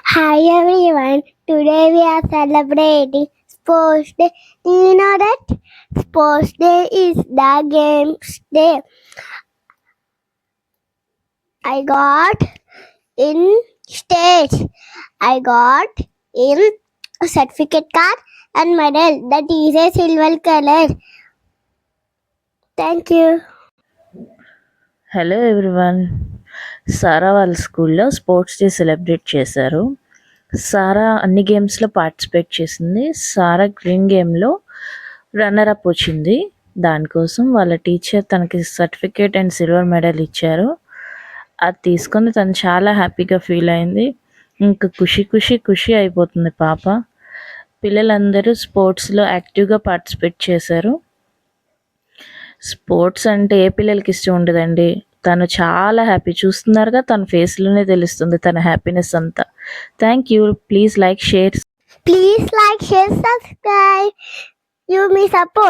Hi everyone, today we are celebrating Sports Day. Do you know that Sports Day is the games day? I got in stage. I got in a certificate card and medal that is a silver color. Thank you. Hello everyone. Sara వాళ్ళ స్కూల్లో sports day celebrate చేశారు. సారా అన్ని గేమ్స్లో participate చేసింది. సారా green గేమ్లో runner up వచ్చింది. దానికోసం వాళ్ళ టీచర్ తనకి సర్టిఫికేట్ అండ్ సిల్వర్ మెడల్ ఇచ్చారు. అది తీసుకొని తను చాలా హ్యాపీగా ఫీల్ అయింది. ఇంకా ఖుషి అయిపోతుంది పాప. పిల్లలందరూ స్పోర్ట్స్లో యాక్టివ్గా పార్టిసిపేట్ చేశారు. స్పోర్ట్స్ అంటే ఏ పిల్లలకి ఇష్టం ఉండదండి. తను చాలా హ్యాపీ, చూస్తున్నారుగా తన ఫేస్లోనే తెలుస్తుంది తన హ్యాపీనెస్ అంతా. Thank you. Please like, share. Please like, share, subscribe. You me support.